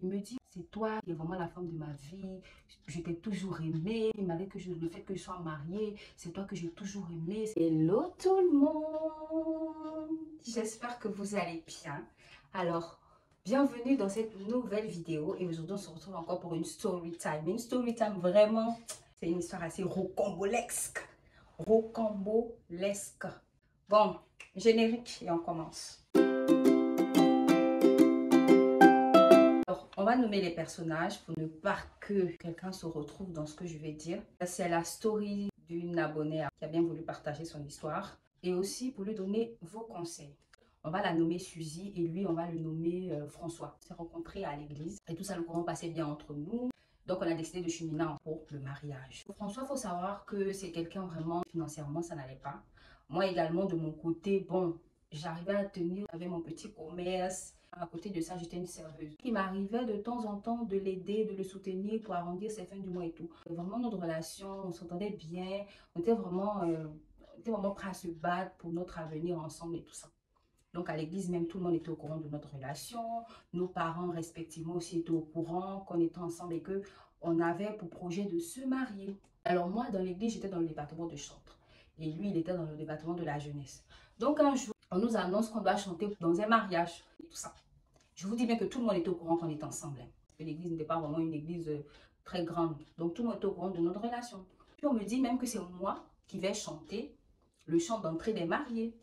Il me dit, c'est toi qui es vraiment la femme de ma vie. Je t'ai toujours aimé. Malgré que le fait que je sois mariée, c'est toi que j'ai toujours aimé. Hello tout le monde. J'espère que vous allez bien. Alors, bienvenue dans cette nouvelle vidéo. Et aujourd'hui, on se retrouve encore pour une story time. Une story time vraiment, c'est une histoire assez rocambolesque. Rocambolesque. Bon, générique et on commence. Alors, on va nommer les personnages pour ne pas que quelqu'un se retrouve dans ce que je vais dire. C'est la story d'une abonnée qui a bien voulu partager son histoire et aussi pour lui donner vos conseils. On va la nommer Suzy et lui, on va le nommer François. On s'est rencontrés à l'église et tout ça, le courant passait bien entre nous. Donc, on a décidé de cheminer pour le mariage. Pour François, il faut savoir que c'est quelqu'un vraiment, financièrement, ça n'allait pas. Moi également, de mon côté, bon, j'arrivais à tenir avec mon petit commerce. À côté de ça, j'étais une serveuse. Il m'arrivait de temps en temps de l'aider, de le soutenir pour arrondir ses fins du mois et tout. Vraiment, notre relation, on s'entendait bien. On était vraiment prêts à se battre pour notre avenir ensemble et tout ça. Donc, à l'église même, tout le monde était au courant de notre relation. Nos parents, respectivement, aussi étaient au courant qu'on était ensemble et qu'on avait pour projet de se marier. Alors, moi, dans l'église, j'étais dans le département de chantre. Et lui, il était dans le département de la jeunesse. Donc, un jour, on nous annonce qu'on doit chanter dans un mariage et tout ça. Je vous dis bien que tout le monde était au courant qu'on était ensemble. L'église n'était pas vraiment une église très grande. Donc, tout le monde était au courant de notre relation. Puis, on me dit même que c'est moi qui vais chanter le chant d'entrée des mariés.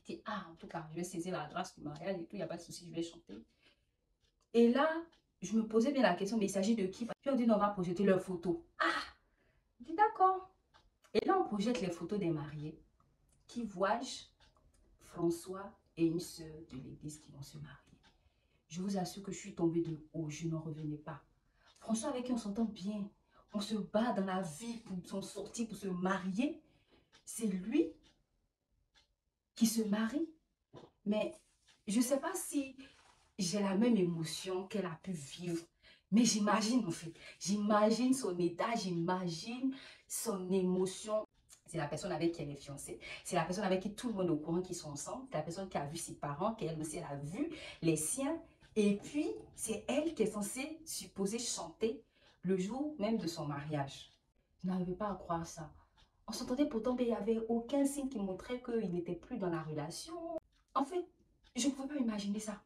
Je dis, ah, en tout cas, je vais saisir la grâce du mariage et tout, il n'y a pas de souci, je vais chanter. Et là, je me posais bien la question, mais il s'agit de qui? Puis on dit, non, on va projeter leurs photos. Ah, je dis, d'accord. Et là, on projette les photos des mariés. Qui vois-je? François et une sœur de l'église qui vont se marier. Je vous assure que je suis tombée de haut, je n'en revenais pas. François avec qui on s'entend bien, on se bat dans la vie pour s'en sortir, pour se marier. C'est lui qui se marie. Mais je ne sais pas si j'ai la même émotion qu'elle a pu vivre. Mais j'imagine en fait, j'imagine son état, j'imagine son émotion. C'est la personne avec qui elle est fiancée. C'est la personne avec qui tout le monde est au courant qu'ils sont ensemble. C'est la personne qui a vu ses parents, qu'elle aussi elle a vu les siens. Et puis, c'est elle qui est censée, supposer chanter le jour même de son mariage. Je n'arrivais pas à croire ça. On s'entendait pourtant, mais il n'y avait aucun signe qui montrait qu'il n'était plus dans la relation. En fait, je ne pouvais pas imaginer ça.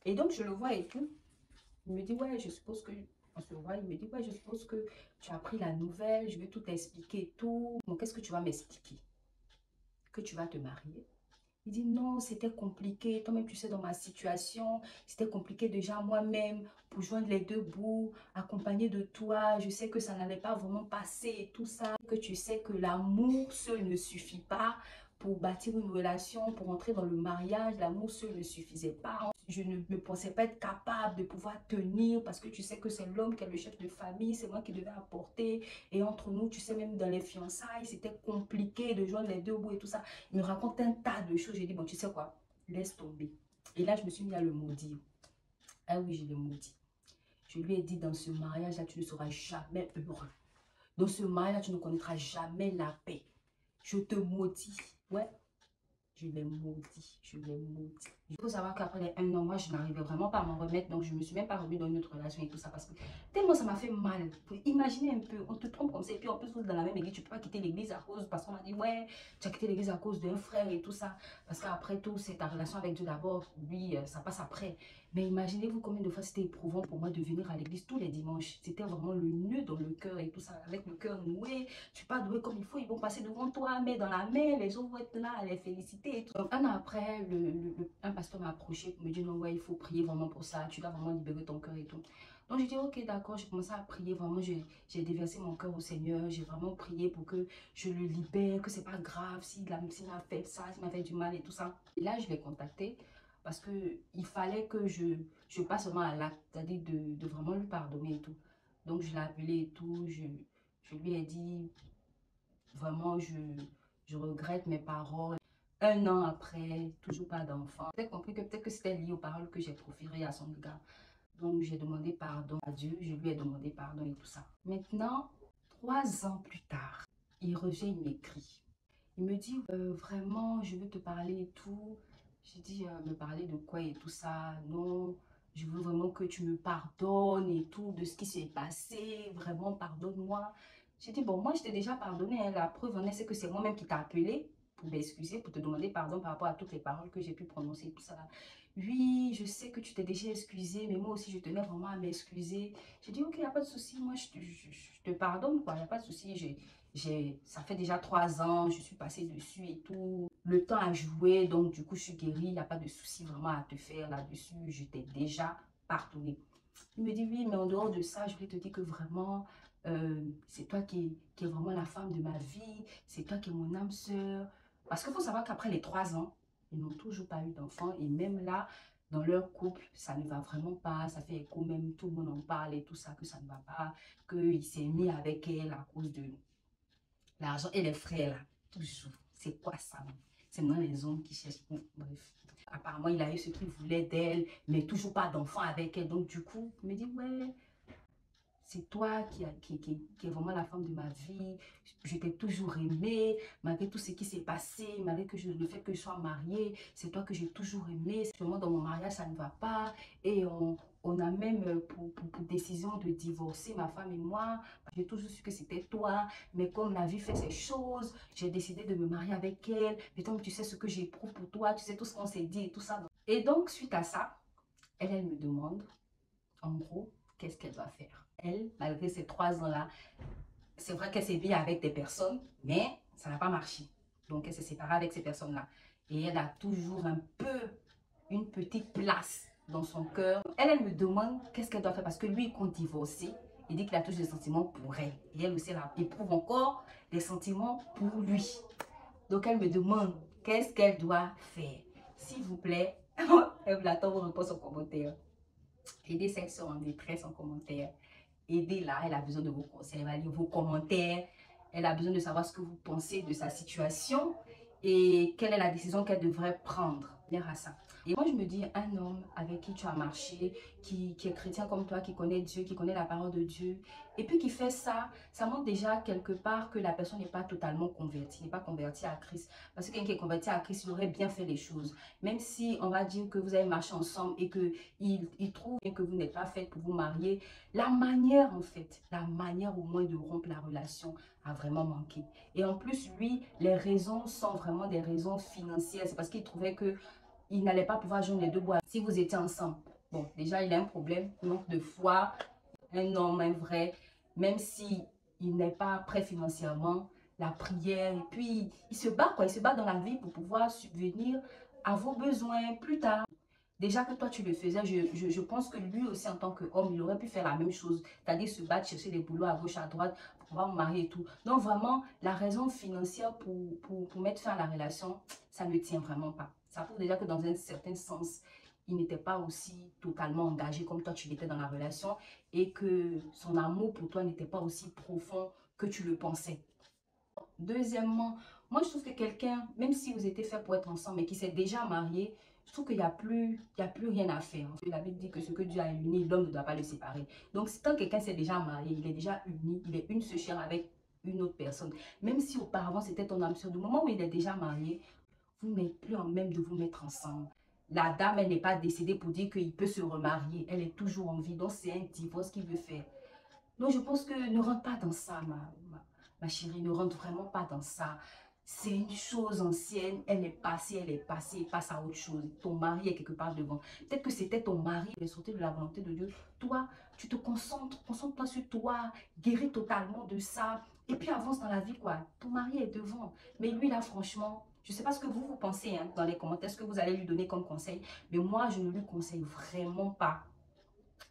Et donc, je le vois et tout. Il me dit, ouais, je suppose que... On se voit, il me dit, ouais, je suppose que tu as pris la nouvelle, je vais tout t'expliquer et tout. Donc, qu'est-ce que tu vas m'expliquer? Que tu vas te marier? Il dit, non, c'était compliqué. Toi-même, tu sais, dans ma situation, c'était compliqué déjà moi-même pour joindre les deux bouts, accompagné de toi. Je sais que ça n'allait pas vraiment passer et tout ça. Que tu sais que l'amour seul ne suffit pas pour bâtir une relation, pour entrer dans le mariage. L'amour seul ne suffisait pas. Je ne me pensais pas être capable de pouvoir tenir parce que tu sais que c'est l'homme qui est le chef de famille, c'est moi qui devais apporter. Et entre nous, tu sais, même dans les fiançailles, c'était compliqué de joindre les deux bouts et tout ça. Il me raconte un tas de choses. J'ai dit, bon, tu sais quoi, laisse tomber. Et là, je me suis mis à le maudire. Ah oui, je l'ai maudit. Je lui ai dit, dans ce mariage-là, tu ne seras jamais heureux. Dans ce mariage-là, tu ne connaîtras jamais la paix. Je te maudis. Ouais, je l'ai maudit, je l'ai maudit. Il faut savoir qu'après les 1 an, moi, je n'arrivais vraiment pas à m'en remettre. Donc, je ne me suis même pas revenue dans une autre relation et tout ça. Parce que tellement ça m'a fait mal. Imaginez un peu, on te trompe comme ça. Et puis, en plus, vous êtes dans la même église. Tu ne peux pas quitter l'église à cause. Parce qu'on m'a dit, ouais, tu as quitté l'église à cause d'un frère et tout ça. Parce qu'après tout, c'est ta relation avec Dieu d'abord. Lui, ça passe après. Mais imaginez-vous combien de fois c'était éprouvant pour moi de venir à l'église tous les dimanches. C'était vraiment le nœud dans le cœur et tout ça. Avec le cœur noué. Tu pas doué comme il faut. Ils vont passer devant toi, mais dans la main. Les autres vont être là à les féliciter et tout. Donc, 1 an après, un pasteur m'a approché pour me dire, non, ouais, il faut prier vraiment pour ça. Tu dois vraiment libérer ton cœur et tout. Donc, j'ai dit, ok, d'accord. J'ai commencé à prier. Vraiment, j'ai déversé mon cœur au Seigneur. J'ai vraiment prié pour que je le libère, que c'est pas grave s'il m'a fait ça, s'il m'a fait du mal et tout ça. Et là, je l'ai contacté parce qu'il fallait que je passe vraiment à l'acte, c'est-à-dire de vraiment lui pardonner et tout. Donc, je l'ai appelé et tout. Je lui ai dit, vraiment, je regrette mes paroles. 1 an après, toujours pas d'enfant. J'ai compris que peut-être que c'était lié aux paroles que j'ai proférées à son égard. Donc, j'ai demandé pardon à Dieu, je lui ai demandé pardon et tout ça. Maintenant, 3 ans plus tard, il revient, il m'écrit. Il me dit, vraiment, je veux te parler et tout. J'ai dit, me parler de quoi et tout ça? Non, Je veux vraiment que tu me pardonnes et tout de ce qui s'est passé. Vraiment, pardonne-moi. J'ai dit, bon, moi, je t'ai déjà pardonné. Hein. La preuve en est, c'est que c'est moi-même qui t'ai appelé pour m'excuser, pour te demander pardon par rapport à toutes les paroles que j'ai pu prononcer, tout ça. Oui, je sais que tu t'es déjà excusé, mais moi aussi, je tenais vraiment à m'excuser. J'ai dit, ok, il n'y a pas de souci. Moi, je te pardonne, quoi. Il n'y a pas de souci. Ça fait déjà 3 ans, je suis passée dessus et tout. Le temps a joué, donc du coup, je suis guérie. Il n'y a pas de souci vraiment à te faire là-dessus. Je t'ai déjà pardonné. Il me dit, oui, mais en dehors de ça, je voulais te dire que vraiment, c'est toi qui es vraiment la femme de ma vie. C'est toi qui es mon âme sœur. Parce qu'il faut savoir qu'après les 3 ans, ils n'ont toujours pas eu d'enfant. Et même là, dans leur couple, ça ne va vraiment pas. Ça fait écho, même tout le monde en parle et tout ça, que ça ne va pas. Qu'il s'est mis avec elle à cause de l'argent et les frais là, toujours. C'est quoi ça? C'est maintenant les hommes qui cherchent. Bon, bref. Apparemment, il a eu ce qu'il voulait d'elle, mais toujours pas d'enfant avec elle. Donc, du coup, il me dit, ouais, c'est toi qui est vraiment la femme de ma vie. Je t'ai toujours aimé, malgré tout ce qui s'est passé, malgré le fait que je sois mariée. C'est toi que j'ai toujours aimé. Seulement dans mon mariage, ça ne va pas. Et on a même pour décision de divorcer, ma femme et moi. J'ai toujours su que c'était toi. Mais comme la vie fait ses choses, j'ai décidé de me marier avec elle. Mais donc, tu sais ce que j'éprouve pour toi. Tu sais tout ce qu'on s'est dit et tout ça. Et donc, suite à ça, elle me demande, en gros, qu'est-ce qu'elle doit faire. Elle, malgré ces 3 ans-là, c'est vrai qu'elle s'est bien avec des personnes, mais ça n'a pas marché. Donc, elle s'est séparée avec ces personnes-là. Et elle a toujours un peu une petite place dans son cœur. Elle me demande qu'est-ce qu'elle doit faire parce que lui, il compte divorcer. Il dit qu'il a toujours des sentiments pour elle. Et elle aussi, elle éprouve encore des sentiments pour lui. Donc, elle me demande qu'est-ce qu'elle doit faire. S'il vous plaît, elle attend vos réponses en commentaire. Aidez cette soeur en détresse en commentaire. Aidez-la, elle a besoin de vos conseils, elle va lire vos commentaires. Elle a besoin de savoir ce que vous pensez de sa situation et quelle est la décision qu'elle devrait prendre. À ça. Et moi, je me dis, un homme avec qui tu as marché, qui est chrétien comme toi, qui connaît Dieu, qui connaît la parole de Dieu, et puis qui fait ça, ça montre déjà quelque part que la personne n'est pas totalement convertie, n'est pas convertie à Christ. Parce que quelqu'un qui est converti à Christ, il aurait bien fait les choses. Même si on va dire que vous avez marché ensemble et qu'il trouve que vous n'êtes pas faite pour vous marier, la manière en fait, la manière au moins de rompre la relation a vraiment manqué. Et en plus, lui, les raisons sont vraiment des raisons financières. C'est parce qu'il trouvait que il n'allait pas pouvoir joindre les deux bois si vous étiez ensemble. Bon, déjà, il a un problème, manque de foi, un homme, un vrai, même si il n'est pas prêt financièrement, la prière, et puis il se bat quoi, il se bat dans la vie pour pouvoir subvenir à vos besoins plus tard. Déjà que toi, tu le faisais, je pense que lui aussi, en tant qu'homme, il aurait pu faire la même chose. C'est-à-dire se battre, chercher des boulots à gauche, à droite, pour pouvoir me marier et tout. Donc, vraiment, la raison financière pour mettre fin à la relation, ça ne tient vraiment pas. Ça prouve déjà que dans un certain sens, il n'était pas aussi totalement engagé comme toi, tu l'étais dans la relation. Et que son amour pour toi n'était pas aussi profond que tu le pensais. Deuxièmement, moi je trouve que quelqu'un, même si vous étiez fait pour être ensemble, mais qui s'est déjà marié, je trouve qu'il n'y a plus rien à faire. La Bible dit que ce que Dieu a uni, l'homme ne doit pas le séparer. Donc, tant quelqu'un s'est déjà marié, il est déjà uni, il est une seule chair avec une autre personne. Même si auparavant c'était ton âme sœur, du moment où il est déjà marié, vous n'êtes plus en même de vous mettre ensemble. La dame, elle n'est pas décédée pour dire qu'il peut se remarier. Elle est toujours en vie. Donc, c'est un divorce qu'il veut faire. Donc, je pense que ne rentre pas dans ça, ma chérie. Ne rentre vraiment pas dans ça. C'est une chose ancienne. Elle est passée, passe à autre chose. Ton mari est quelque part devant. Peut-être que c'était ton mari, il est sorti de la volonté de Dieu. Toi, tu te concentres, concentre-toi sur toi, guéris totalement de ça. Et puis avance dans la vie, quoi. Ton mari est devant. Mais lui, là, franchement, je ne sais pas ce que vous pensez hein, dans les commentaires, ce que vous allez lui donner comme conseil. Mais moi, je ne lui conseille vraiment pas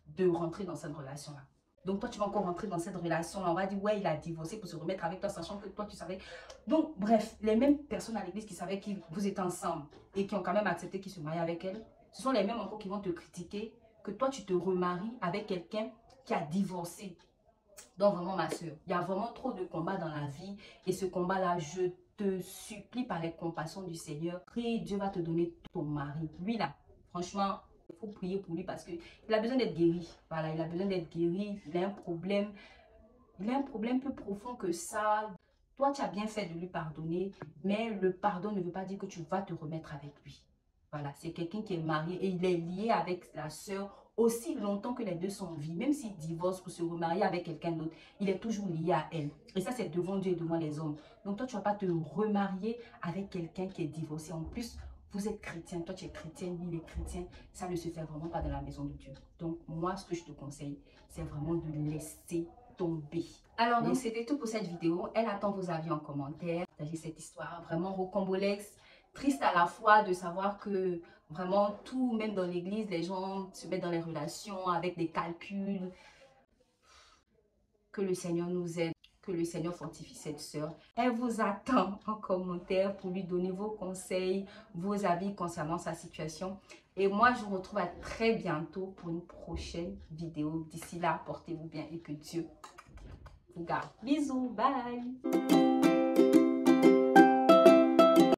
de rentrer dans cette relation-là. Donc, toi, tu vas encore rentrer dans cette relation-là. On va dire, ouais, il a divorcé pour se remettre avec toi, sachant que toi, tu savais. Donc, bref, les mêmes personnes à l'église qui savaient que vous êtes ensemble et qui ont quand même accepté qu'ils se marient avec elle, ce sont les mêmes encore qui vont te critiquer que toi, tu te remaries avec quelqu'un qui a divorcé. Donc, vraiment, ma soeur, il y a vraiment trop de combats dans la vie. Et ce combat-là, je te supplie par les compassions du Seigneur, prie, Dieu va te donner ton mari. Lui, là, franchement, il faut prier pour lui parce qu'il a besoin d'être guéri. Voilà, il a besoin d'être guéri. Il a un problème. Il a un problème plus profond que ça. Toi, tu as bien fait de lui pardonner, mais le pardon ne veut pas dire que tu vas te remettre avec lui. Voilà, c'est quelqu'un qui est marié et il est lié avec la sœur aussi longtemps que les deux sont en vie, même s'il divorce pour se remarier avec quelqu'un d'autre, il est toujours lié à elle. Et ça, c'est devant Dieu et devant les hommes. Donc toi, tu ne vas pas te remarier avec quelqu'un qui est divorcé. En plus, vous êtes chrétien, toi tu es chrétien, lui il est chrétien. Ça ne se fait vraiment pas dans la maison de Dieu. Donc moi, ce que je te conseille, c'est vraiment de laisser tomber. Alors donc c'était tout pour cette vidéo. Elle attend vos avis en commentaire. Partagez cette histoire vraiment rocambolesque, triste à la fois de savoir que vraiment tout, même dans l'église, les gens se mettent dans les relations avec des calculs. Que le Seigneur nous aide, que le Seigneur fortifie cette sœur. Elle vous attend en commentaire pour lui donner vos conseils, vos avis concernant sa situation. Et moi, je vous retrouve à très bientôt pour une prochaine vidéo. D'ici là, portez-vous bien et que Dieu vous garde. Bisous, bye!